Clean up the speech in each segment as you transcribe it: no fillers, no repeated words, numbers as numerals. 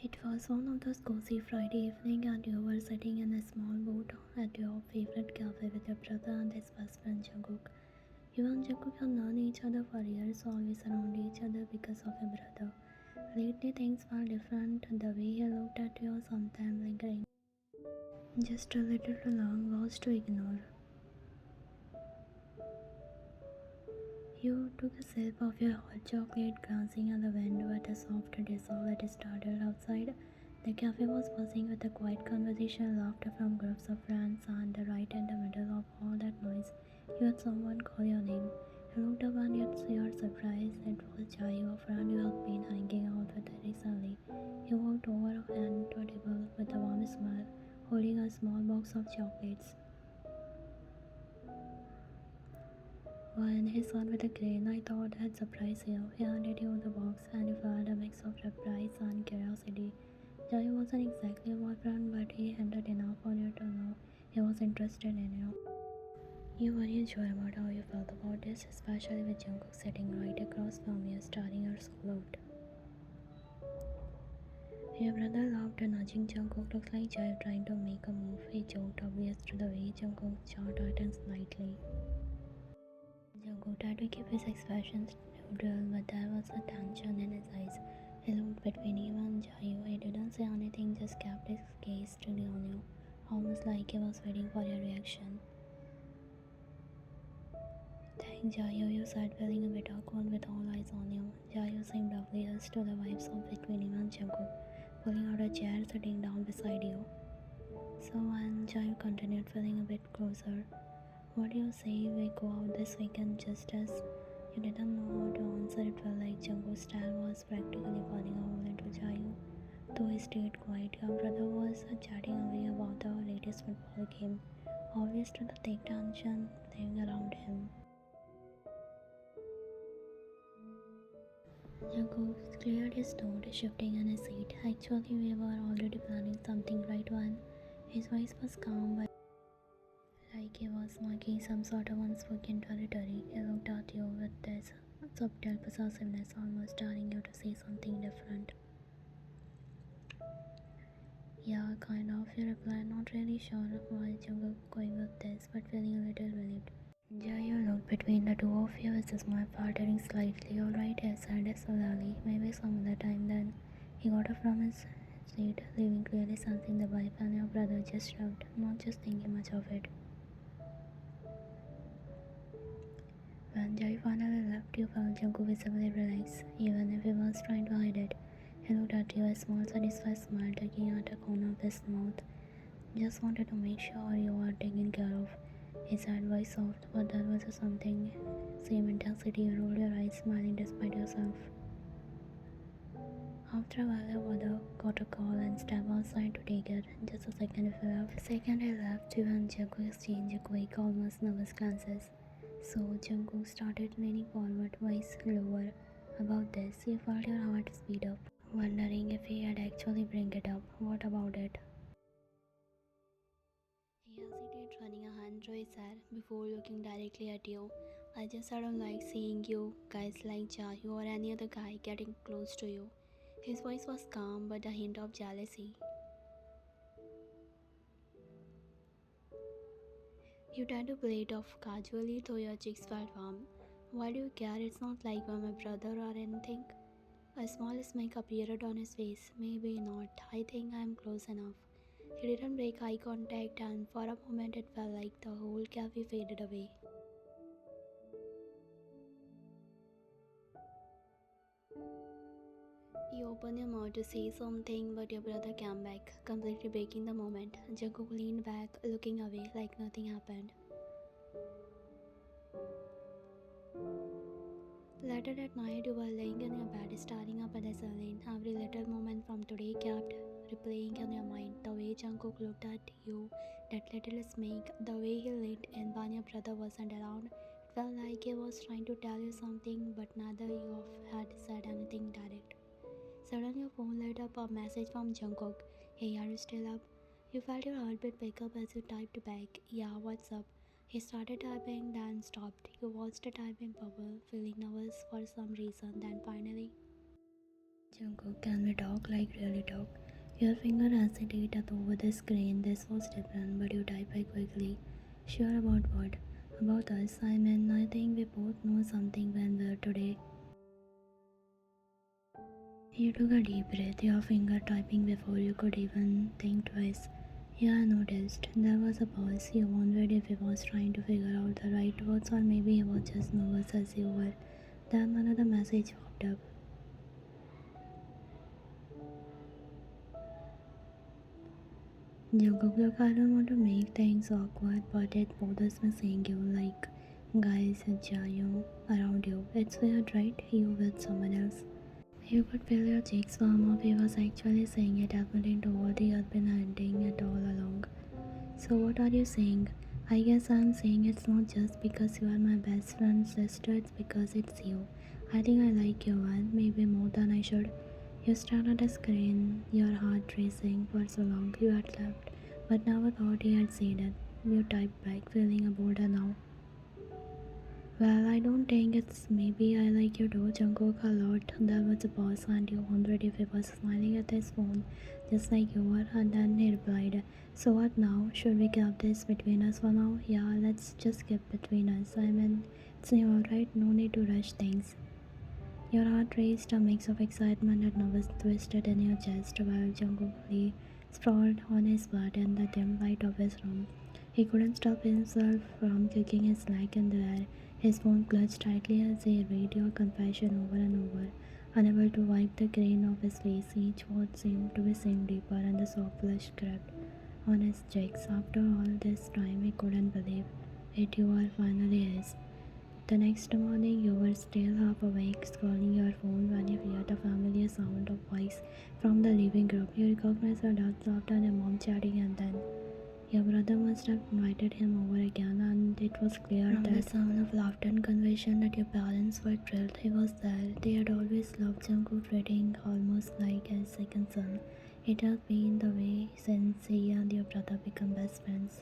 It was one of those cozy Friday evening and you were sitting in a small boat at your favorite cafe with your brother and his best friend Jungkook. You and Jungkook have known each other for years, always around each other because of your brother. Lately things felt different, the way he looked at you sometimes lingering. Just a little too long was to ignore. You took a sip of your hot chocolate, glancing at the window at the soft drizzle that started outside. The cafe was buzzing with a quiet conversation, laughter from groups of friends, and right in the middle of all that noise, you had someone call your name. You looked up and to your surprise, it was Jai, a friend you had been hanging out with recently. He walked over and to a table with a warm smile, holding a small box of chocolates. When he saw with a grin, I thought I'd surprise you. He handed you the box and you felt a mix of surprise and curiosity. Joy wasn't exactly a boyfriend, but he hinted enough for you to know he was interested in you. You weren't sure about how you felt about this, especially with Jungkook sitting right across from you, starting your school out. Your brother laughed, nudging Jungkook. Looks like Jai trying to make a move. He joked, obvious to the way Jungkook's jaw tightened slightly. Jungkook tried to keep his expressions neutral, but there was a tension in his eyes. He looked between you and Jayu. He didn't say anything, just kept his gaze steady on you, almost like he was waiting for your reaction. Thank Jayu, you said, feeling a bit awkward with all eyes on you. Jayu seemed oblivious to the vibes of between you and Jungkook, pulling out a chair, sitting down beside you. So when Jayu continued, feeling a bit closer, what do you say we go out this weekend? Just as you didn't know how to answer, it felt like Jungkook's style was practically burning a hole into Jayu. Though he stayed quiet, your brother was chatting away about the latest football game, obvious to the thick tension thing around him. Jungkook cleared his throat, shifting in his seat. Actually, we were already planning something right when his voice was calm but like he was marking some sort of unspoken territory. He looked at you with this subtle possessiveness, almost daring you to say something different. Yeah, kind of, you replied, not really sure why you were going with this, but feeling a little relieved. Jayo looked between the two of you, his smile faltering slightly. Alright, he said slowly, maybe some other time. Then he got up from his seat, leaving clearly sensing the vibe, and your brother just shrugged, not just thinking much of it. When Jai finally left, you felt Jungkook visibly relax, even if he was trying to hide it. He looked at you, a small satisfied smile tugging at the corner of his mouth. Just wanted to make sure you were taken care of. He said, voice soft, but there was something, same intensity. You rolled your eyes, smiling despite yourself. After a while, your brother got a call and stepped outside to take it. Just a second if he left. The second he left, you and Jungkook exchanged quick, almost nervous glances. So Jungkook started leaning forward, voice lower. About this, you felt your heart speed up, wondering if he had actually bring it up. What about it? He hesitated, running a hand through his hair before looking directly at you. I just don't like seeing you guys like Jahu or any other guy getting close to you. His voice was calm but a hint of jealousy. You tried to play it off casually, though your cheeks felt warm. Why do you care? It's not like I'm a brother or anything. A small smirk appeared on his face. Maybe not. I think I'm close enough. He didn't break eye contact, and for a moment it felt like the whole cafe faded away. You opened your mouth to say something, but your brother came back, completely breaking the moment. Jungkook leaned back, looking away like nothing happened. Later that night, you were laying in your bed, staring up at the ceiling. Every little moment from today kept replaying in your mind. The way Jungkook looked at you, that little smirk, the way he leaned in when your brother wasn't around. It felt like he was trying to tell you something, but neither you had said anything direct. Suddenly, your phone lit up a message from Jungkook. Hey, are you still up? You felt your heartbeat pick up as you typed back. Yeah, what's up? He started typing, then stopped. You watched the typing bubble, feeling nervous for some reason. Then finally, Jungkook, can we talk like really talk? Your finger hesitated over the screen. This was different, but you type back quickly. Sure about what? About us. I mean, I think we both know something when we're today. You took a deep breath, your finger typing before you could even think twice. Yeah, I noticed. There was a pause. You wondered if he was trying to figure out the right words or maybe he was just nervous as you were. Then another message popped up. Jungkook, look, I don't want to make things awkward, but it bothers me seeing you like guys Jayo around you. It's weird, right? You with someone else. You could feel your cheeks warm up. He was actually saying it, admitting to what he had been hinting it all along. So what are you saying? I guess I'm saying it's not just because you are my best friend's sister, it's because it's you. I think I like you and maybe more than I should. You stared at the screen, your heart racing for so long you had left, but never thought he had seen it. You typed back, feeling bolder now. Well, I don't think it's maybe I like you too, Jungkook a lot. There was a pause and you wondered if he was smiling at his phone, just like you were, and then he replied, so what now? Should we keep this between us for now? Yeah, let's just keep between us. I mean, it's new, alright? No need to rush things. Your heart raced, a mix of excitement and nervous twisted in your chest while Jungkook lay sprawled on his bed in the dim light of his room. He couldn't stop himself from kicking his leg in the air. His phone clutched tightly as he read your confession over and over, unable to wipe the grain off his face. Each word seemed to be sink deeper, and the soft flesh crept on his cheeks. After all this time, he couldn't believe it. You are finally his. The next morning, you were still half awake, scrolling your phone when you heard a familiar sound of voice from the living room. You recognized your dad's laughter and your mom chatting, and then your brother must have invited him over again, and it was clear from the sound of laughter and conversation that your parents were thrilled he was there. They had always loved Jungkook, treating almost like a second son. It had been the way since he and your brother became best friends.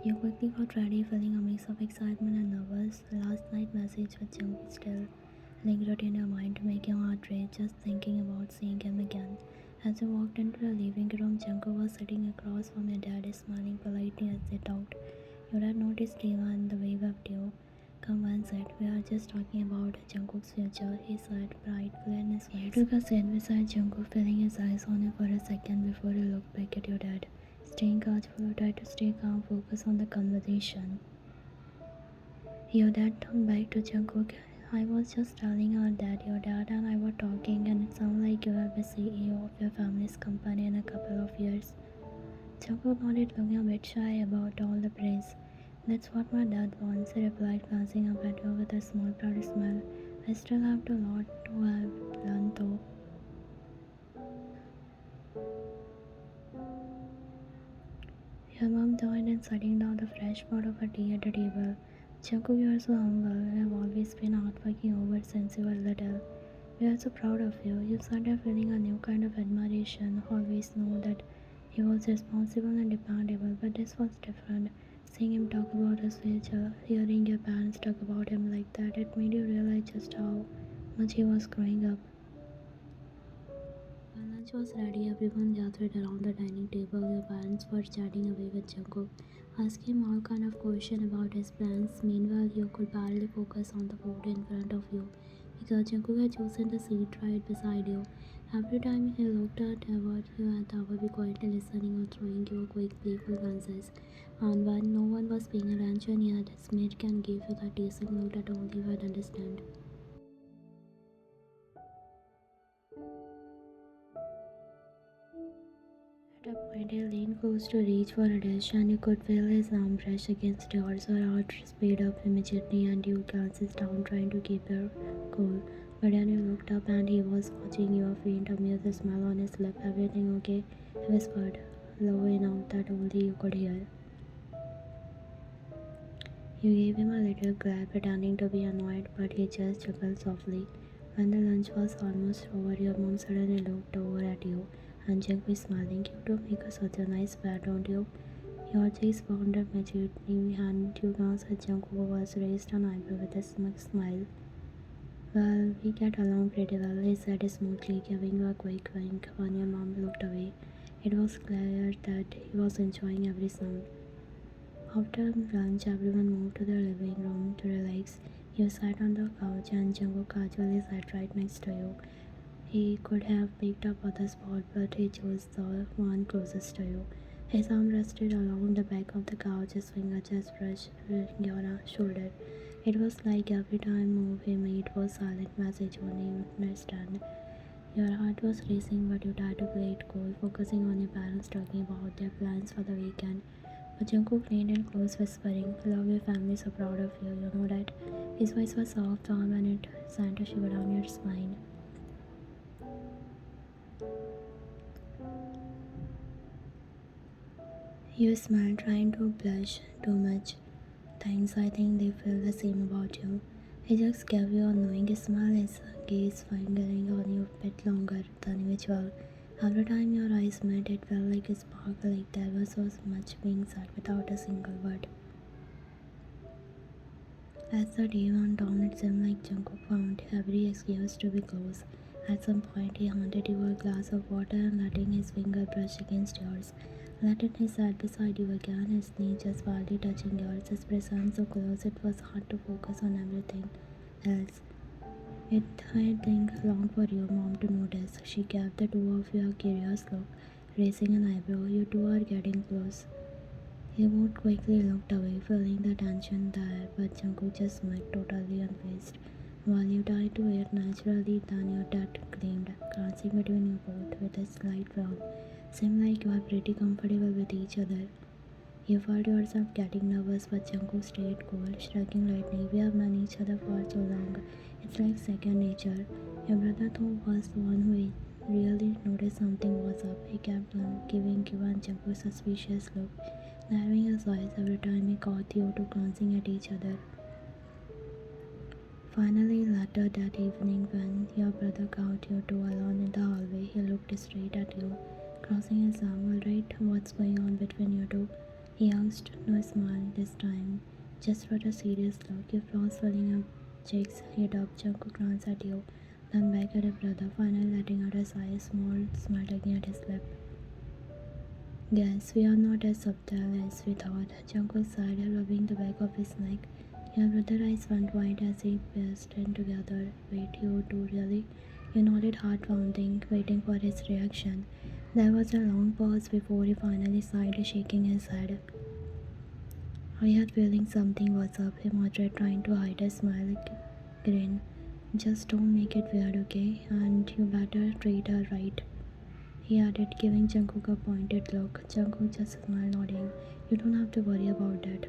You quickly got ready, feeling a mix of excitement and nervous. The last night message with Jungkook still lingered in your mind, making your heart race just thinking about seeing him again. As you walked into the living room, Jungkook was sitting across from your dad, smiling politely as they talked. You had noticed even the wave of you. Come on, said, we are just talking about Jungkook's future, he said, bright, clear in his voice. You took a seat beside Jungkook, feeling his eyes on you for a second before you looked back at your dad. Staying casual, you tried to stay calm, focus on the conversation. Your dad turned back to Jungkook. I was just telling her that your dad and I were talking, and it sounds like you will be CEO of your family's company in a couple of years. Jungkook nodded, looking a bit shy about all the praise. That's what my dad wants, he replied, glancing up at you with a small proud smile. I still have a lot to have learned though. Your mom joined in setting down the fresh pot of a tea at the table. Jungkook, you are so humble. You have always been hardworking ever since you were little. We are so proud of you. You started feeling a new kind of admiration. Always know that he was responsible and dependable, but this was different. Seeing him talk about his future, hearing your parents talk about him like that, it made you realize just how much he was growing up. When lunch was ready, everyone gathered around the dining table. Your parents were chatting away with Jungkook, asking him all kind of questions about his plans. Meanwhile, you could barely focus on the food in front of you because Jungkook had chosen the seat right beside you. Every time he looked at you and would be quietly listening or throwing you quick, playful glances. And when no one was paying attention, he had smirk and gave you that teasing look that only you would understand. At a point, he leaned close to reach for a dish, and you could feel his arm brush against yours. Your heart sped up immediately, and you glances down, trying to keep your cool. But then you looked up, and he was watching you, a faint, amused smile on his lip. Everything okay? He whispered, low enough that only you could hear. You gave him a little glare, pretending to be annoyed, but he just chuckled softly. When the lunch was almost over, your mom suddenly looked over at you, and Jack was smiling. You do make such a nice pair, don't you? Your cheeks pounded maturely, and you glanced at Jungkook, who was raised an eyebrow with a smug smile. Well, we get along pretty well, he said smoothly, giving a quick wink when your mom looked away. It was clear that he was enjoying every sound. After lunch, everyone moved to their living room to relax. You sat on the couch and Jungkook casually sat right next to you. He could have picked up other spot, but he chose the one closest to you. His arm rested along the back of the couch, his finger just brushed your shoulder. It was like every time move he made was silent message only you understand. Your heart was racing, but you tried to play it cool, focusing on your parents talking about their plans for the weekend. But Jungkook leaned in close, whispering, "Love your family, so proud of you. You know that." His voice was soft, warm, and it sent a shiver down your spine. You smiled, trying to blush too much. Thanks, I think they feel the same about you. He just gave you a knowing smile, his gaze fingering on you a bit longer than usual. Every time your eyes met, it felt like a spark, like there was so much being said without a single word. As the day went on, it seemed like Jungkook found every excuse to be close. At some point, he handed you a glass of water and letting his finger brush against yours. Letting he sat beside you again, his knee just barely touching yours, his presence so close it was hard to focus on everything else. It I think long for your mom to notice. She gave the two of you a curious look, raising an eyebrow. You two are getting close. He both quickly looked away, feeling the tension there, but Jungkook just smiled totally unfazed. While you tried to act naturally, then your dad gleamed, glancing between you both with a slight frown. Seemed like you were pretty comfortable with each other. You felt yourself getting nervous, but Jungkook stayed cool, shrugging lightly. We have known each other for so long. It's like second nature. Your brother, though, was the one who really noticed something was up. He kept giving you and Jungkook a suspicious look, narrowing his eyes every time he caught you two glancing at each other. Finally, later that evening, when your brother caught you two alone in the hallway, he looked straight at you, crossing his arm. "Alright, what's going on between you two?" he asked. No smile this time, just for a serious look. Your flaws filling up cheeks. Head up, Jungkook glanced at you, then back at your brother, finally letting out a sigh, a small smile tugging at his lip. "Yes, we are not as subtle as we thought," Jungkook sighed, rubbing the back of his neck. Your brother's eyes went wide as he pressed in together. "Wait, you two really?" You nodded, heart pounding, waiting for his reaction. There was a long pause before he finally sighed, shaking his head. "I had feeling something was up," he muttered, trying to hide a smile grin. "Just don't make it weird, okay? And you better treat her right," he added, giving Jungkook a pointed look. Jungkook just smiled, nodding. "You don't have to worry about that."